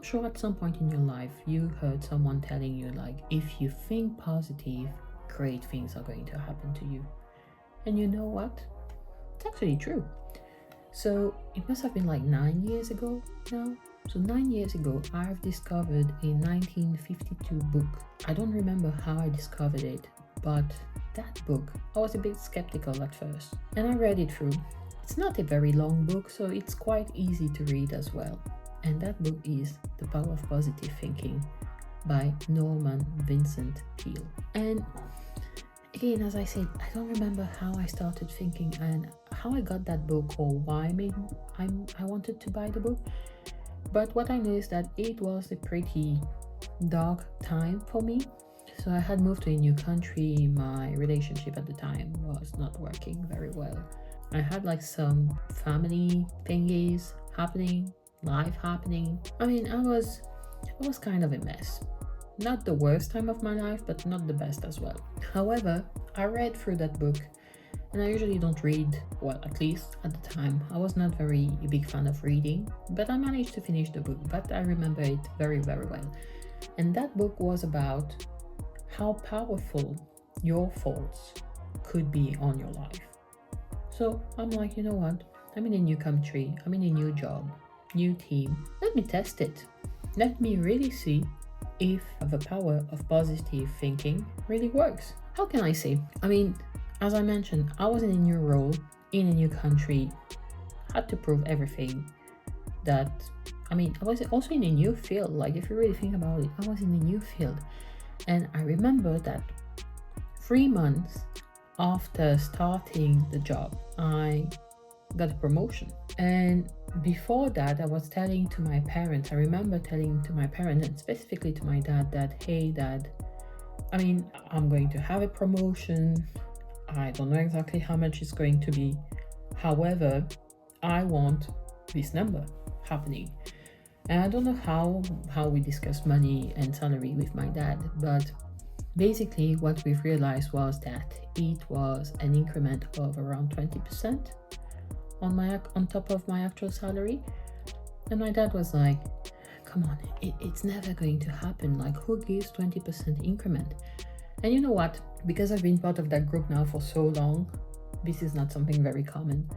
sure at some point in your life you heard someone telling you, like, if you think positive, great things are going to happen to you. And you know what? It's actually true. So it must have been like 9 years ago now. So 9 years ago, I've discovered a 1952 book. I don't remember how I discovered it, but that book, I was a bit skeptical at first. And I read it through. It's not a very long book, so it's quite easy to read as well. And that book is The Power of Positive Thinking by Norman Vincent Peale. And again, as I said, I don't remember how I started thinking and how I got that book or why I wanted to buy the book. But what I know is that it was a pretty dark time for me. So I had moved to a new country. My relationship at the time was not working very well. I had like some family thingies happening, life happening. I mean, I was kind of a mess. Not the worst time of my life, but not the best as well. However, I read through that book, and I usually don't read, well, at least at the time. I was not very a big fan of reading, but I managed to finish the book, but I remember it very, very well. And that book was about how powerful your thoughts could be on your life. So I'm like, you know what? I'm in a new country, I'm in a new job, new team. Let me test it. Let me really see if the power of positive thinking really works. How can I say? I mean, as I mentioned, I was in a new role, in a new country, had to prove everything that, I mean, I was also in a new field. Like, if you really think about it, I was in a new field. And I remember that 3 months after starting the job, I got a promotion. And before that, I was telling to my parents, I remember telling to my parents, and specifically to my dad, that, hey, Dad, I mean, I'm going to have a promotion. I don't know exactly how much it's going to be. However, I want this number happening. And I don't know how we discussed money and salary with my dad, but basically what we've realized was that it was an increment of around 20% on top of my actual salary. And my dad was like, come on, it's never going to happen. Like, who gives 20% increment? And you know what? Because I've been part of that group now for so long, this is not something very common.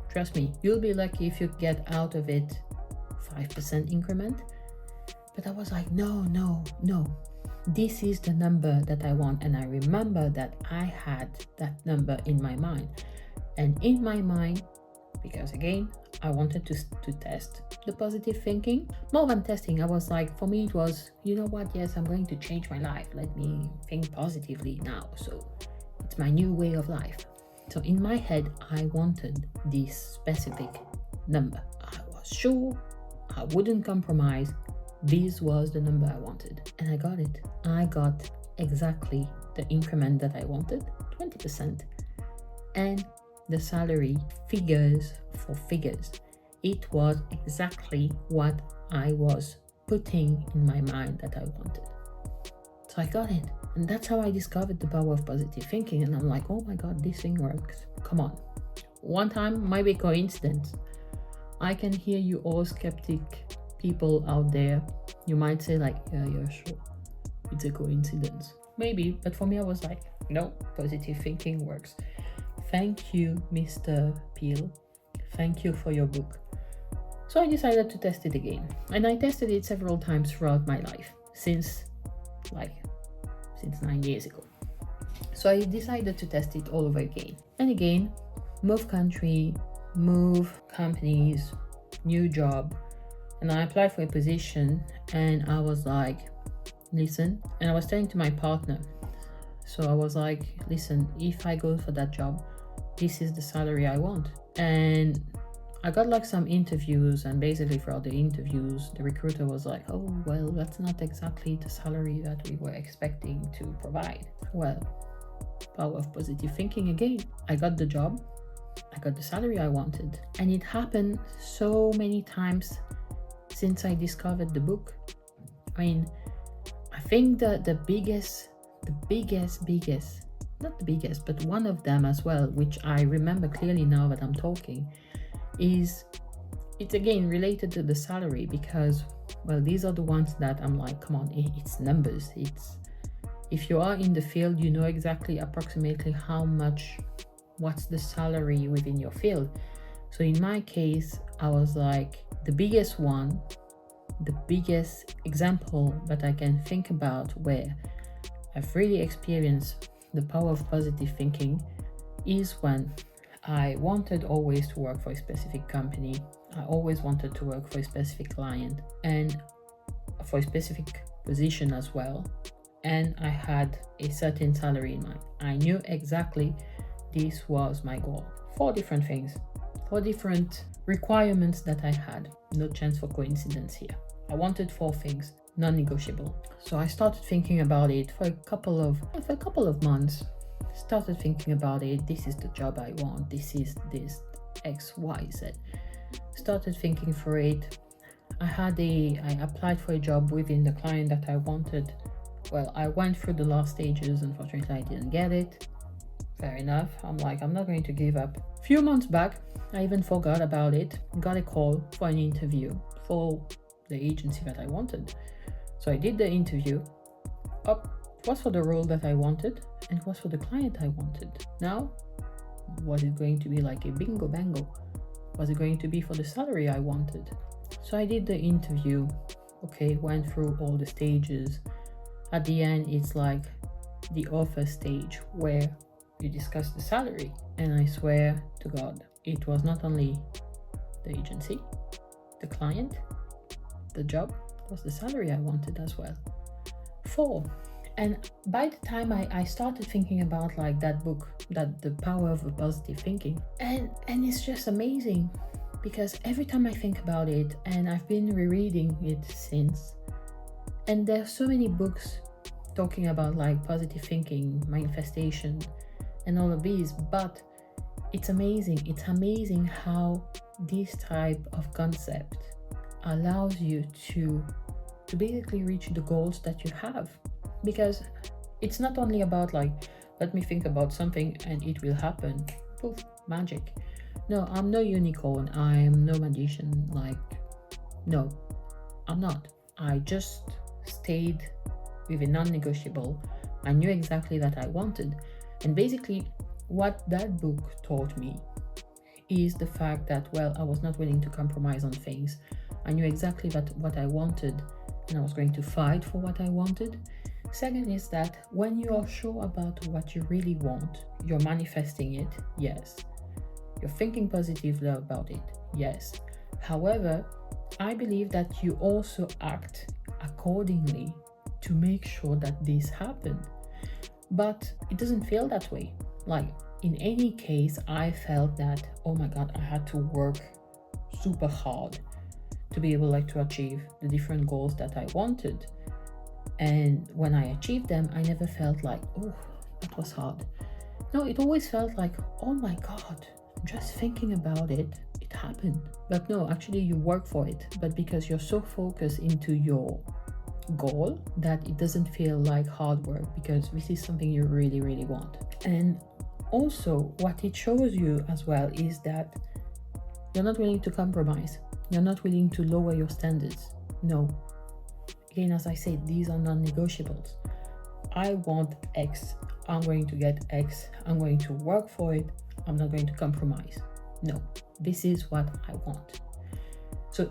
Trust me, you'll be lucky if you get out of it 5% increment. But I was like, no. This is the number that I want. And I remember that I had that number in my mind. And in my mind, because again, I wanted to test the positive thinking. More than testing, I was like, for me it was, you know what, yes, I'm going to change my life. Let me think positively now. So it's my new way of life. So in my head, I wanted this specific number. I was sure I wouldn't compromise. This was the number I wanted. And I got it. I got exactly the increment that I wanted, 20%. And the salary, figures for figures, it was exactly what I was putting in my mind that I wanted. So I got it. And that's how I discovered the power of positive thinking. And I'm like, oh my God, this thing works. Come on. One time might be coincidence. I can hear you all skeptic people out there. You might say like, yeah, sure. It's a coincidence. Maybe, but for me, I was like, no, positive thinking works. Thank you, Mr. Peale. Thank you for your book. So I decided to test it again. And I tested it several times throughout my life, since 9 years ago. So I decided to test it all over again. And again, move country, move companies, new job. And I applied for a position and I was like, listen, and I was telling to my partner. So I was like, listen, if I go for that job, this is the salary I want. And I got like some interviews, and basically throughout the interviews, the recruiter was like, oh, well, that's not exactly the salary that we were expecting to provide. Well, power of positive thinking again. I got the job, I got the salary I wanted. And it happened so many times since I discovered the book. I mean, I think that the biggest, not the biggest, but one of them as well, which I remember clearly now that I'm talking, is it's again related to the salary, because, well, these are the ones that I'm like, come on, it's numbers. It's, if you are in the field, you know exactly approximately how much, what's the salary within your field. So in my case, I was like, the biggest example that I can think about where I've really experienced the power of positive thinking is when I wanted always to work for a specific company. I always wanted to work for a specific client and for a specific position as well. And I had a certain salary in mind. I knew exactly this was my goal. 4 different things, 4 different requirements that I had. No chance for coincidence here. I wanted 4 things, non-negotiable. So I started thinking about it for a couple of months. Started thinking about it. This is the job I want. This is this X, Y, Z. Started thinking for it. I applied for a job within the client that I wanted. Well, I went through the last stages. Unfortunately, I didn't get it. Fair enough. I'm like, I'm not going to give up. A few months back, I even forgot about it. Got a call for an interview for the agency that I wanted. So I did the interview. It was for the role that I wanted, and it was for the client I wanted. Now, was it going to be like a bingo bango? Was it going to be for the salary I wanted? So I did the interview. Okay, went through all the stages. At the end, it's like the offer stage where you discuss the salary. And I swear to God, it was not only the agency, the client, the job, it was the salary I wanted as well. 4. And by the time I started thinking about like that book, that the power of positive thinking, and it's just amazing, because every time I think about it, and I've been rereading it since, and there's so many books talking about like positive thinking, manifestation, and all of these, but it's amazing how this type of concept allows you to basically reach the goals that you have. Because it's not only about like, let me think about something and it will happen, poof, magic. No, I'm no unicorn, I'm no magician. Like, no, I'm not. I just stayed with a non-negotiable. I knew exactly that I wanted. And basically what that book taught me is the fact that, well, I was not willing to compromise on things. I knew exactly what I wanted, and I was going to fight for what I wanted. Second is that when you are sure about what you really want, you're manifesting it, yes. You're thinking positively about it, yes. However, I believe that you also act accordingly to make sure that this happened. But it doesn't feel that way. Like, in any case, I felt that, oh my God, I had to work super hard to be able to achieve the different goals that I wanted. And when I achieved them, I never felt like, oh, that was hard. No, it always felt like, oh my God, just thinking about it, it happened. But no, actually you work for it, but because you're so focused into your goal that it doesn't feel like hard work, because this is something you really, really want. And also what it shows you as well is that you're not willing to compromise. You're not willing to lower your standards. No. Again, as I said, these are non-negotiables. I want X. I'm going to get X. I'm going to work for it. I'm not going to compromise. No, this is what I want. So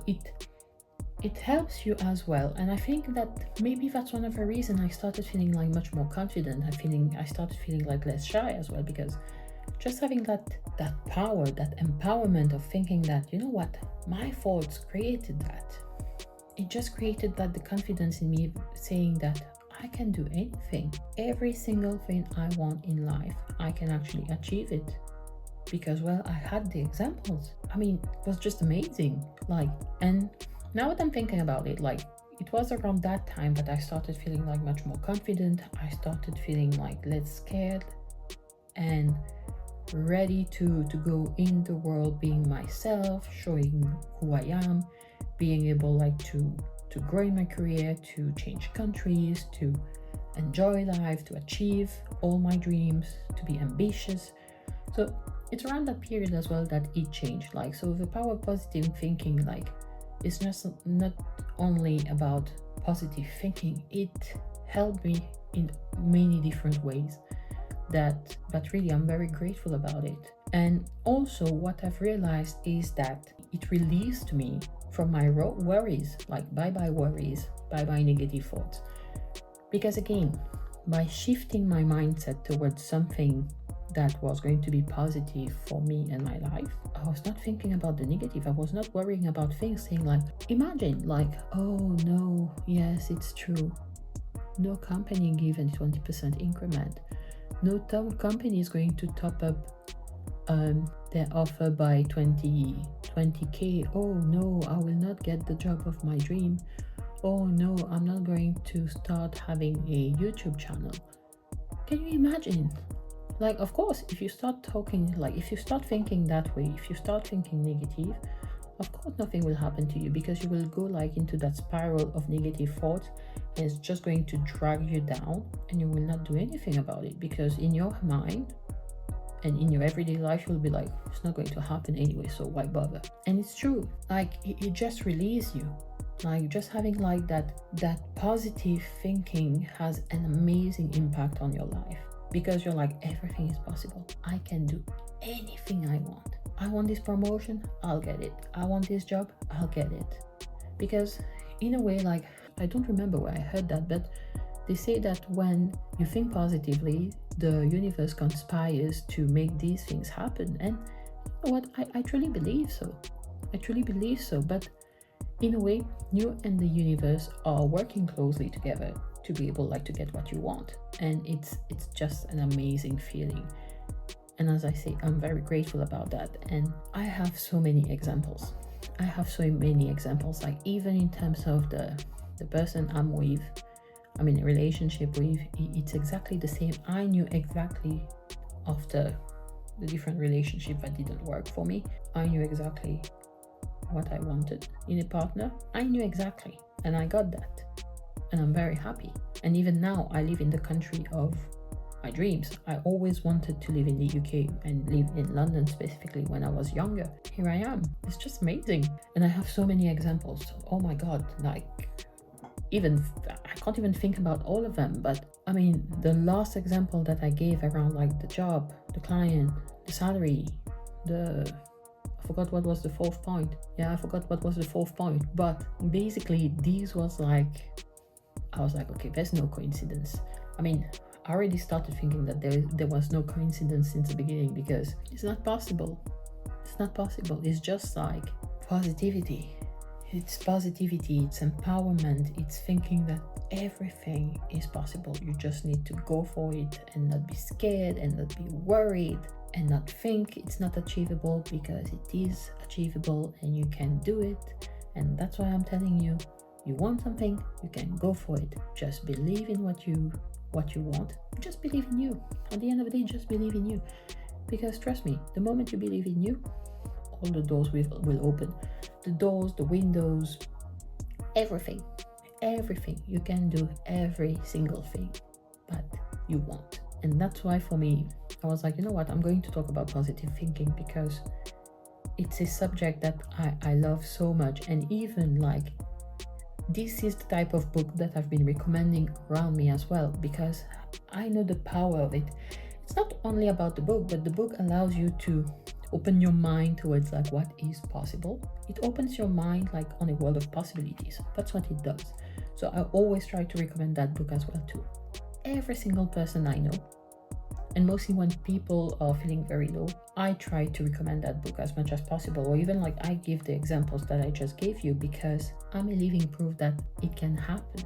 it helps you as well. And I think that maybe that's one of the reasons I started feeling like much more confident. I started feeling like less shy as well, because just having that power, that empowerment of thinking that, you know what, my thoughts created that. It just created that the confidence in me saying that I can do anything. Every single thing I want in life, I can actually achieve it. Because, well, I had the examples. I mean, it was just amazing. And now that I'm thinking about it, it was around that time that I started feeling like much more confident. I started feeling like less scared and ready to go in the world being myself, showing who I am, being able to grow in my career, to change countries, to enjoy life, to achieve all my dreams, to be ambitious. So it's around that period as well that it changed. Like, so the power of positive thinking, like, it's just not only about positive thinking, it helped me in many different ways that really I'm very grateful about it. And also what I've realized is that it released me from my worries, like bye worries, bye negative thoughts. Because again, by shifting my mindset towards something that was going to be positive for me and my life, I was not thinking about the negative. I was not worrying about things, saying like, imagine like, oh no, yes, it's true, no company given 20% increment, no company is going to top up their offer by 20k. Oh no, I will not get the job of my dream. Oh no, I'm not going to start having a YouTube channel. Can you imagine? Like, of course, if you start talking, like if you start thinking that way, if you start thinking negative, of course nothing will happen to you, because you will go like into that spiral of negative thoughts, and it's just going to drag you down, and you will not do anything about it, because in your mind and in your everyday life you'll be like, it's not going to happen anyway, so why bother? And it's true, like it just releases you. Like, just having like that positive thinking has an amazing impact on your life, because you're like, everything is possible. I can do anything I want. I want this promotion, I'll get it. I want this job, I'll get it. Because in a way, like, I don't remember where I heard that, but they say that when you think positively, the universe conspires to make these things happen. And you know what? I truly believe so. I truly believe so. But in a way, you and the universe are working closely together to be able like to get what you want. And it's just an amazing feeling. And as I say, I'm very grateful about that. And I have so many examples. Like, even in terms of the person I'm in a relationship with, it's exactly the same. I knew exactly after the different relationship that didn't work for me, I knew exactly what I wanted in a partner. I knew exactly, and I got that. And I'm very happy. And even now, I live in the country of my dreams. I always wanted to live in the UK and live in London specifically when I was younger. Here I am. It's just amazing. And I have so many examples. Oh my God, like, even I can't even think about all of them. But I mean, the last example that I gave around like the job, the client, the salary, I forgot what was the fourth point. But basically, these was like, I was like, okay, there's no coincidence. I mean, I already started thinking that there was no coincidence since the beginning, because it's not possible. It's just like positivity. It's positivity, it's empowerment, it's thinking that everything is possible. You just need to go for it and not be scared and not be worried and not think it's not achievable, because it is achievable and you can do it. And that's why I'm telling you, you want something, you can go for it. Just believe in what you want. Just believe in you. At the end of the day, just believe in you. Because trust me, the moment you believe in you, all the doors will open. The doors, the windows, everything. You can do every single thing that you want. And that's why for me, I was like, you know what, I'm going to talk about positive thinking, because it's a subject that I love so much. And even like, this is the type of book that I've been recommending around me as well, because I know the power of it. It's not only about the book, but the book allows you to open your mind towards like what is possible. It opens your mind like on a world of possibilities. That's what it does. So I always try to recommend that book as well too. Every single person I know, and mostly when people are feeling very low, I try to recommend that book as much as possible. Or even like I give the examples that I just gave you, because I'm a living proof that it can happen.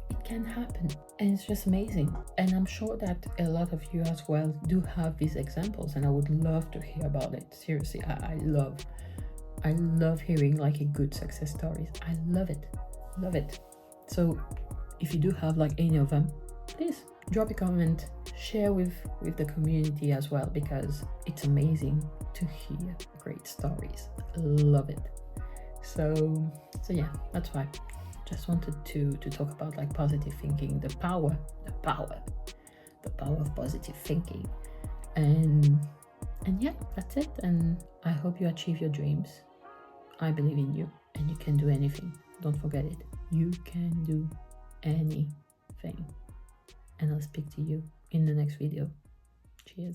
It can happen. And it's just amazing. And I'm sure that a lot of you as well do have these examples, and I would love to hear about it. Seriously, I love hearing like a good success stories. I love it. So if you do have like any of them, please drop a comment, share with the community as well, because it's amazing to hear great stories. Love it. So yeah, that's why just wanted to talk about like positive thinking, the power of positive thinking. And And yeah, that's it. And I hope you achieve your dreams. I believe in you, and you can do anything. Don't forget it. You can do anything. And I'll speak to you in the next video. Cheers.